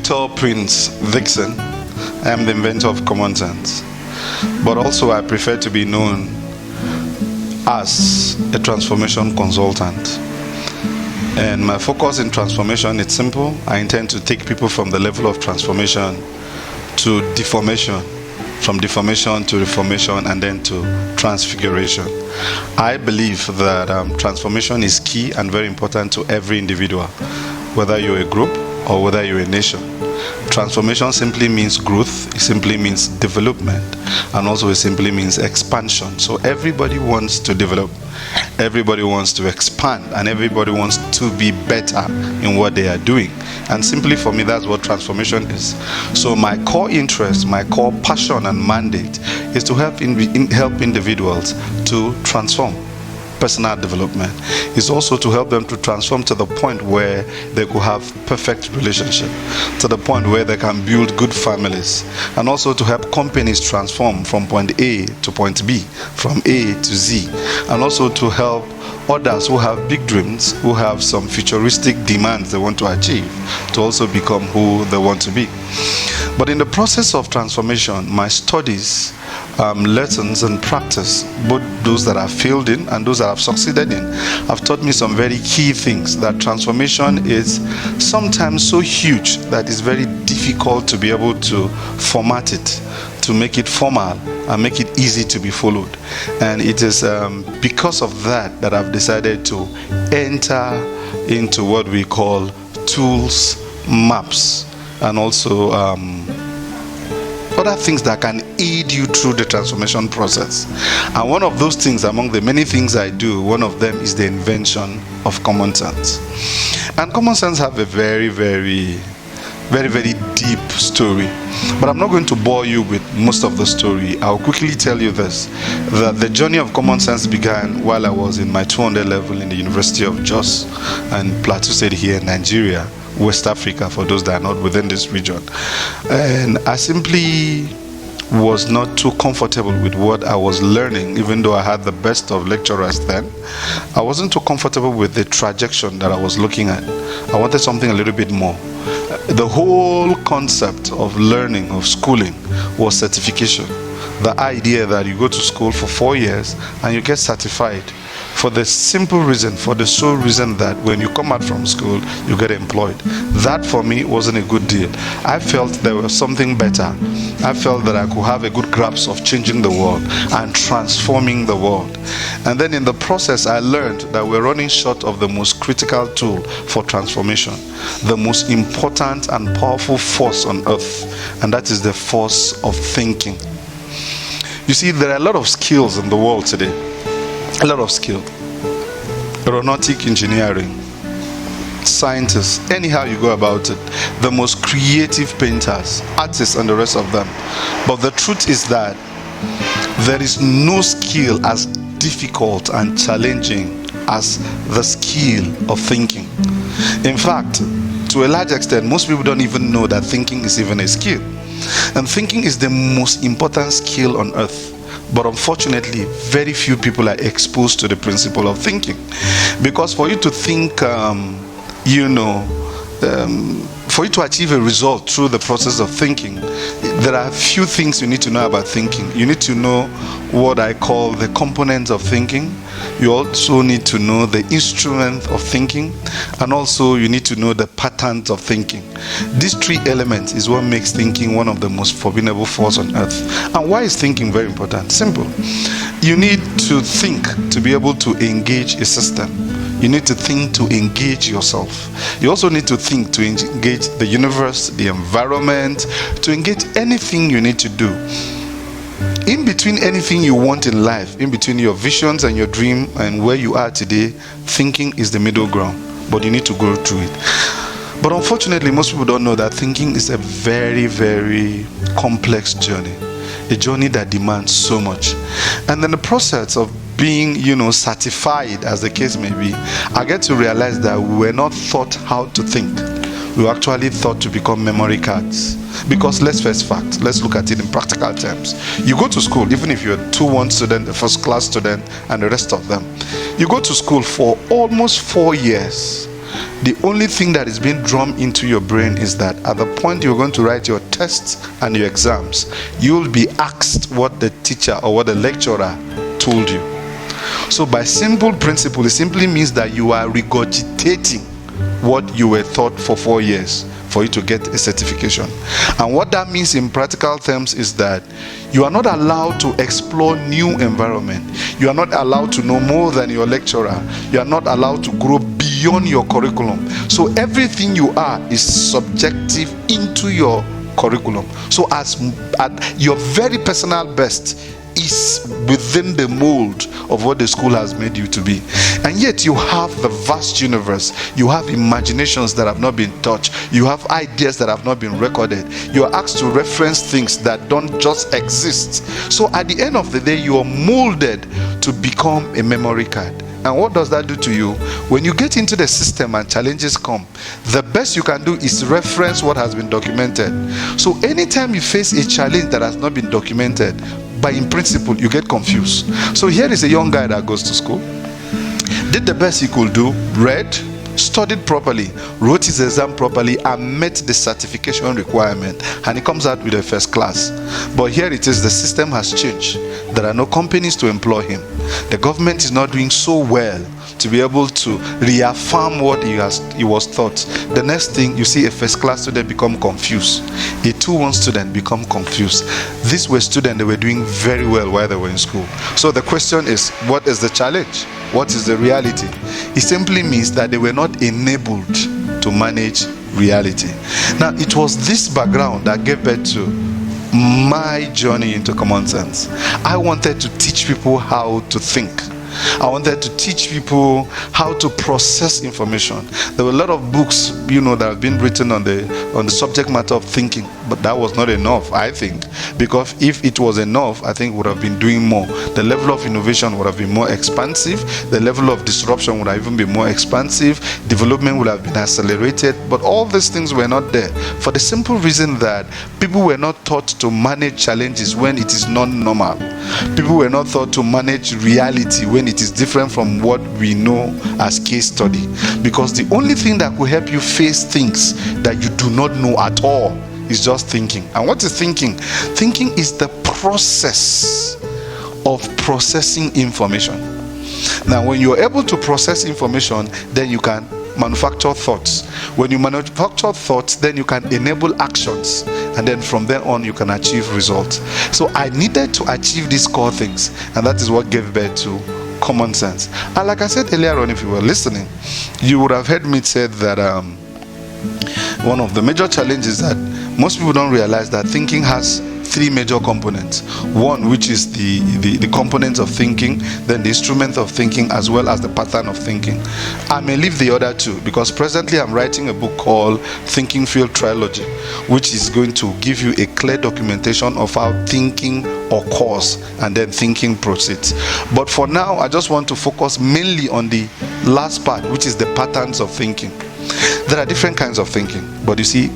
Dr. Prince Dickson. I am the inventor of Common Sense, but also I prefer to be known as a transformation consultant. And my focus in transformation is simple. I intend to take people from the level of transformation to deformation, from deformation to reformation, and then to transfiguration. I believe that transformation is key and very important to every individual, whether you're a group or whether you're a nation. Transformation simply means growth, it simply means development, and also it simply means expansion. So everybody wants to develop, everybody wants to expand, and everybody wants to be better in what they are doing. And simply for me, that's what transformation is. So my core interest, my core passion and mandate is to help individuals to transform. Personal development is also to help them to transform to the point where they could have perfect relationship, to the point where they can build good families, and also to help companies transform from point A to point B, from A to Z, and also to help others who have big dreams, who have some futuristic demands they want to achieve, to also become who they want to be. But in the process of transformation, my studies, lessons and practice, both those that I've failed in and those that I've succeeded in, have taught me some very key things. That transformation is sometimes so huge that it's very difficult to be able to format it, to make it formal and make it easy to be followed. And it is because of that that I've decided to enter into what we call tools, maps, and also other things that can aid you through the transformation process. And one of those things, among the many things I do, one of them is the invention of Common Sense. And Common Sense have a very, very deep story, but I'm not going to bore you with most of the story. I'll quickly tell you this, that the journey of Common Sense began while I was in my 200 level in the University of Jos and Plateau State here in Nigeria, West Africa, for those that are not within this region. And I simply was not too comfortable with what I was learning, even though I had the best of lecturers then. I wasn't too comfortable with the trajectory that I was looking at. I wanted something a little bit more. The whole concept of learning, of schooling, was certification. The idea that you go to school for 4 years and you get certified, for the simple reason, for the sole reason that when you come out from school, you get employed. That for me wasn't a good deal. I felt there was something better. I felt that I could have a good grasp of changing the world and transforming the world. And then in the process, I learned that we're running short of the most critical tool for transformation, the most important and powerful force on earth, and that is the force of thinking. You see, there are a lot of skills in the world today. A lot of skill. Aeronautic engineering, scientists, anyhow you go about it, the most creative painters, artists, and the rest of them. But the truth is that there is no skill as difficult and challenging as the skill of thinking. In fact, to a large extent, most people don't even know that thinking is even a skill. And thinking is the most important skill on earth. But unfortunately, very few people are exposed to the principle of thinking. Because for you to think, for you to achieve a result through the process of thinking, there are a few things you need to know about thinking. You need to know what I call the components of thinking. You also need to know the instrument of thinking, and also you need to know the patterns of thinking. These three elements is what makes thinking one of the most formidable forces on earth. And why is thinking very important? Simple. You need to think to be able to engage a system. You need to think to engage yourself. You also need to think to engage the universe, the environment, to engage anything you need to do. In between anything you want in life, in between your visions and your dream and where you are today, thinking is the middle ground, but you need to go through it. But unfortunately, most people don't know that thinking is a very complex journey, a journey that demands so much. And then the process of being, certified, as the case may be, I get to realize that we were not taught how to think. We were actually thought to become memory cards. Because let's look at it in practical terms. You go to school, even if you're a 2-1 student, a first class student, and the rest of them. You go to school for almost 4 years. The only thing that is being drummed into your brain is that at the point you're going to write your tests and your exams, you'll be asked what the teacher or what the lecturer told you. So by simple principle, it simply means that you are regurgitating what you were taught for 4 years for you to get a certification. And what that means in practical terms is that you are not allowed to explore new environment. You are not allowed to know more than your lecturer. You are not allowed to grow beyond your curriculum. So everything you are is subjective into your curriculum. So at your very personal best is within the mold of what the school has made you to be. And yet you have the vast universe. You have imaginations that have not been touched. You have ideas that have not been recorded. You are asked to reference things that don't just exist. So at the end of the day, you are molded to become a memory card. And what does that do to you? When you get into the system and challenges come, the best you can do is reference what has been documented. So anytime you face a challenge that has not been documented, by in principle, you get confused. So here is a young guy that goes to school, did the best he could do, read, studied properly, wrote his exam properly, and met the certification requirement, and he comes out with a first class. But here it is, the system has changed. There are no companies to employ him. The government is not doing so well to be able to reaffirm what he was taught. The next thing, you see a first class student become confused. A 2-1 student become confused. These were students that were doing very well while they were in school. So the question is, what is the challenge? What is the reality? It simply means that they were not enabled to manage reality. Now, it was this background that gave birth to my journey into Common Sense. I wanted to teach people how to think. I wanted to teach people how to process information. There were a lot of books, that have been written on the subject matter of thinking, but that was not enough, I think, because if it was enough, I think we would have been doing more. The level of innovation would have been more expansive. The level of disruption would have even been more expansive. Development would have been accelerated, but all these things were not there for the simple reason that people were not taught to manage challenges when it is not normal. People were not taught to manage reality when it is different from what we know as case study, because the only thing that could help you face things that you do not know at all is just thinking. And what is thinking? Thinking is the process of processing information. Now, when you're able to process information, then you can manufacture thoughts. When you manufacture thoughts, then you can enable actions, and then from then on you can achieve results. So I needed to achieve these core things, and that is what gave birth to Common Sense. And like I said earlier on, if you were listening, you would have heard me say that one of the major challenges that most people don't realize that thinking has 3 major components. One, which is the components of thinking, then the instrument of thinking, as well as the pattern of thinking. I may leave the other 2 because presently I'm writing a book called Thinking Field Trilogy, which is going to give you a clear documentation of how thinking occurs and then thinking proceeds. But for now, I just want to focus mainly on the last part, which is the patterns of thinking. There are different kinds of thinking, but you see,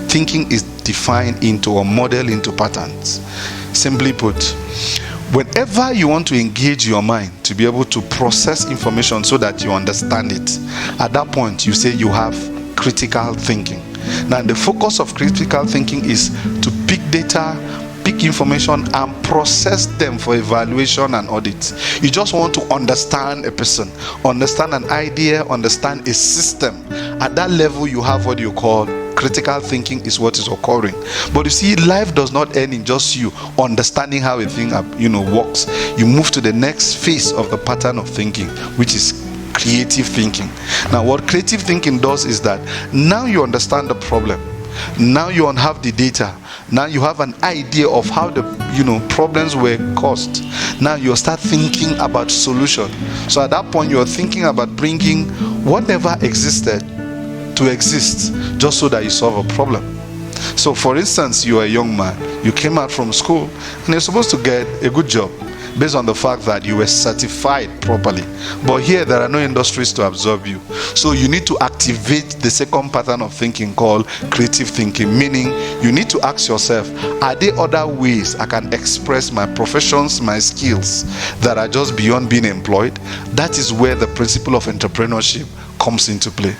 thinking is defined into or model into patterns. Simply put, whenever you want to engage your mind to be able to process information so that you understand it, at that point you say you have critical thinking. Now, the focus of critical thinking is to pick data, pick information, and process them for evaluation and audit. You just want to understand a person, understand an idea, understand a system. At that level, you have what you call critical thinking is what is occurring. But you see, life does not end in just you understanding how a thing works. You move to the next phase of the pattern of thinking, which is creative thinking. Now, what creative thinking does is that now you understand the problem. Now you have the data. Now you have an idea of how the problems were caused. Now you start thinking about solution. So at that point, you are thinking about bringing whatever existed to exist just so that you solve a problem. So for instance, you are a young man, you came out from school and you're supposed to get a good job based on the fact that you were certified properly. But here there are no industries to absorb you. So you need to activate the second pattern of thinking called creative thinking, meaning you need to ask yourself, are there other ways I can express my professions, my skills that are just beyond being employed? That is where the principle of entrepreneurship comes into play.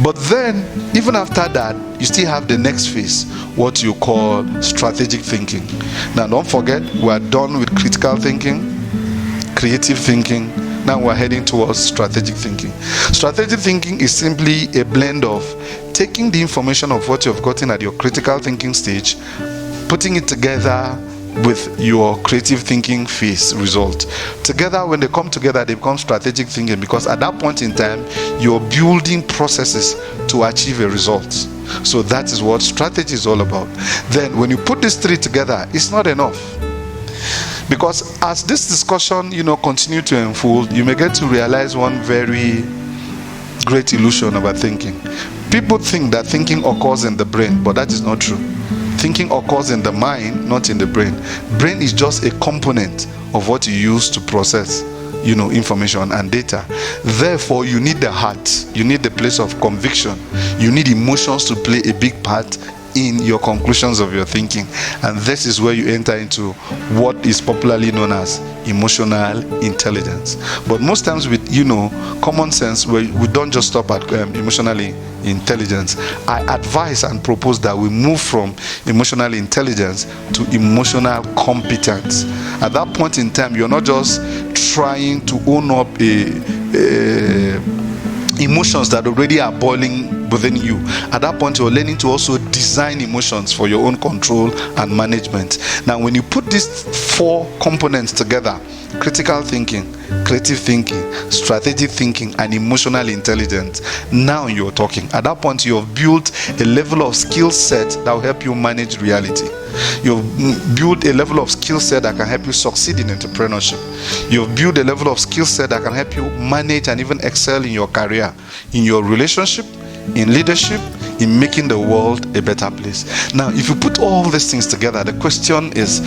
But then, even after that, you still have the next phase, what you call strategic thinking. Now, don't forget, we are done with critical thinking, creative thinking. Now we're heading towards strategic thinking. Strategic thinking is simply a blend of taking the information of what you've gotten at your critical thinking stage, putting it together with your creative thinking phase result. Together, when they come together, they become strategic thinking, because at that point in time, you're building processes to achieve a result. So that is what strategy is all about. Then when you put these three together, it's not enough. Because as this discussion, continue to unfold, you may get to realize one very great illusion about thinking. People think that thinking occurs in the brain, but that is not true. Thinking occurs in the mind, not in the brain. Brain is just a component of what you use to process, information and data. Therefore, you need the heart, you need the place of conviction, you need emotions to play a big part in your conclusions of your thinking. And this is where you enter into what is popularly known as emotional intelligence. But most times with common sense, we don't just stop at emotional intelligence. I advise and propose that we move from emotional intelligence to emotional competence. At that point in time, you're not just trying to own up emotions that already are boiling within you. At that point, you're learning to also design emotions for your own control and management. Now, when you put these four components together, critical thinking, creative thinking, strategic thinking, and emotional intelligence, now you're talking. At that point, you have built a level of skill set that will help you manage reality. You've built a level of skill set that can help you succeed in entrepreneurship. You've built a level of skill set that can help you manage and even excel in your career, in your relationship, in leadership, in making the world a better place. Now, if you put all these things together, the question is,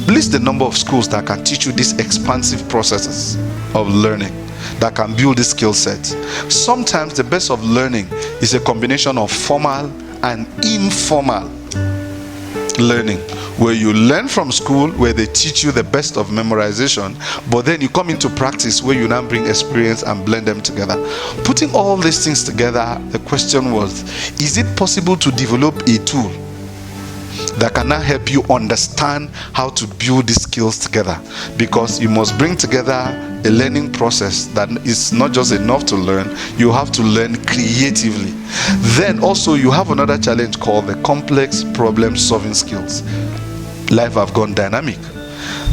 list the number of schools that can teach you these expansive processes of learning, that can build this skill set. Sometimes the best of learning is a combination of formal and informal learning, where you learn from school, where they teach you the best of memorization, but then you come into practice where you now bring experience and blend them together. Putting all these things together, the question was, is it possible to develop a tool that can now help you understand how to build these skills together? Because you must bring together a learning process that is not just enough to learn, you have to learn creatively. Then also you have another challenge called the complex problem solving skills. Life have gone dynamic.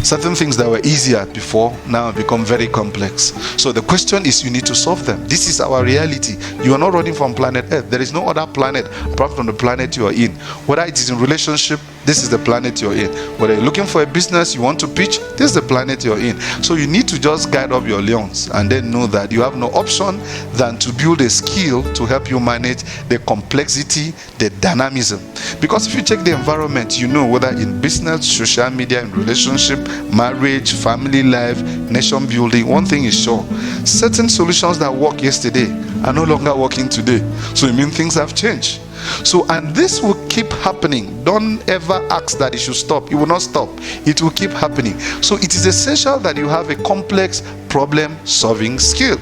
Certain things that were easier before now have become very complex. So the question is, you need to solve them. This is our reality. You are not running from planet Earth. There is no other planet apart from the planet you are in. Whether it is in relationship, this is the planet you're in. Whether you're looking for a business you want to pitch, this is the planet you're in. So you need to just guide up your leons and then know that you have no option than to build a skill to help you manage the complexity, the dynamism. Because if you check the environment, whether in business, social media, in relationship, marriage, family life, nation building, one thing is sure: certain solutions that worked yesterday are no longer working today. So it means things have changed. So, and this will keep happening. Don't ever ask that it should stop. It will not stop. It will keep happening. So it is essential that you have a complex problem solving skill.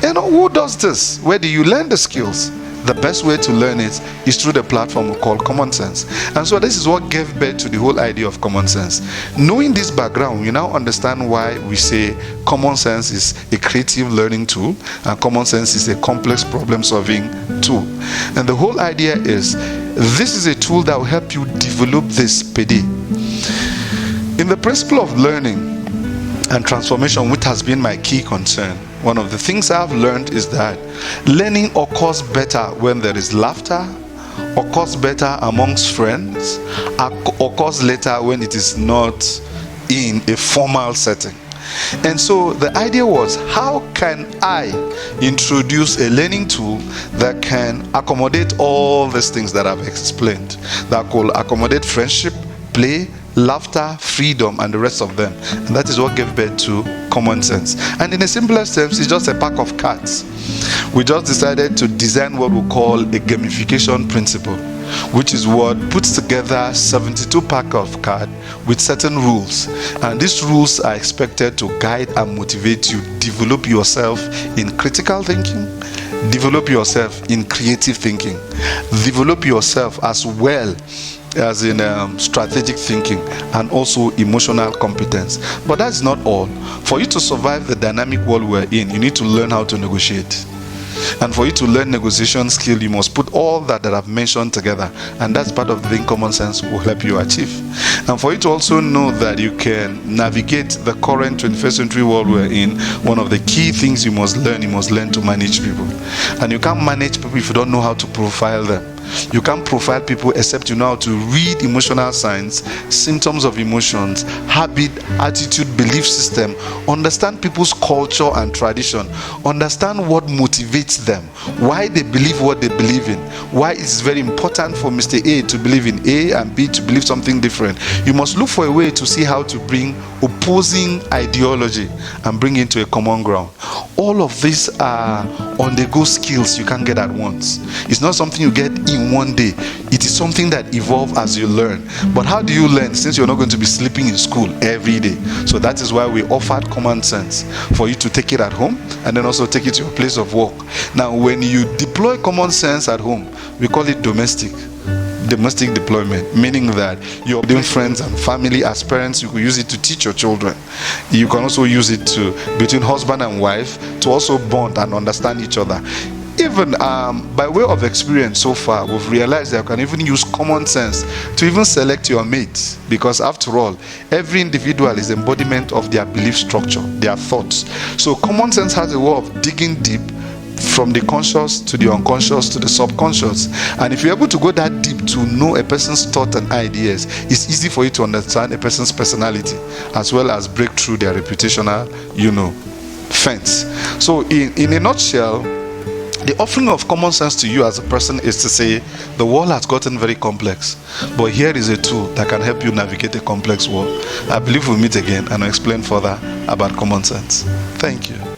Who does this? Where do you learn the skills? The best way to learn it is through the platform we call Common Sense. And so this is what gave birth to the whole idea of Common Sense. Knowing this background, you now understand why we say Common Sense is a creative learning tool and Common Sense is a complex problem solving tool. And the whole idea is, this is a tool that will help you develop this PD. In the principle of learning and transformation, which has been my key concern, one of the things I've learned is that learning occurs better when there is laughter, occurs better amongst friends, occurs later when it is not in a formal setting. And so the idea was, how can I introduce a learning tool that can accommodate all these things that I've explained, that could accommodate friendship, play, laughter, freedom, and the rest of them. And that is what gave birth to Common Sense. And in the simplest terms, it's just a pack of cards. We just decided to design what we call a gamification principle, which is what puts together 72 pack of cards with certain rules. And these rules are expected to guide and motivate you, develop yourself in critical thinking, develop yourself in creative thinking, develop yourself as well as in strategic thinking, and also emotional competence. But that's not all. For you to survive the dynamic world we're in, you need to learn how to negotiate. And for you to learn negotiation skill, you must put all that I've mentioned together, and that's part of the thing Common Sense will help you achieve. And for you to also know that you can navigate the current 21st century world we're in, one of the key things you must learn to manage people. And you can't manage people if you don't know how to profile them. You can't profile people except you know how to read emotional signs, symptoms of emotions, habit, attitude, belief system, understand people's culture and tradition, understand what motivates them, why they believe what they believe in, why it's very important for Mr. A to believe in A and B to believe something different. You must look for a way to see how to bring opposing ideology and bring it to a common ground. All of these are on-the-go skills you can't get at once. It's not something you get in one day. It is something that evolves as you learn. But how do you learn since you're not going to be sleeping in school every day? So that is why we offered Common Sense, for you to take it at home and then also take it to your place of work. Now, when you deploy Common Sense at home, we call it domestic deployment, meaning that you're doing friends and family. As parents, you could use it to teach your children. You can also use it to between husband and wife to also bond and understand each other. Even by way of experience so far, we've realized that you can even use Common Sense to even select your mates, because after all, every individual is embodiment of their belief structure, their thoughts. So Common Sense has a way of digging deep from the conscious to the unconscious to the subconscious. And if you're able to go that deep to know a person's thought and ideas, it's easy for you to understand a person's personality as well as break through their reputational, fence. So in a nutshell, the offering of Common Sense to you as a person is to say, the world has gotten very complex, but here is a tool that can help you navigate a complex world. I believe we'll meet again and I'll explain further about Common Sense. Thank you.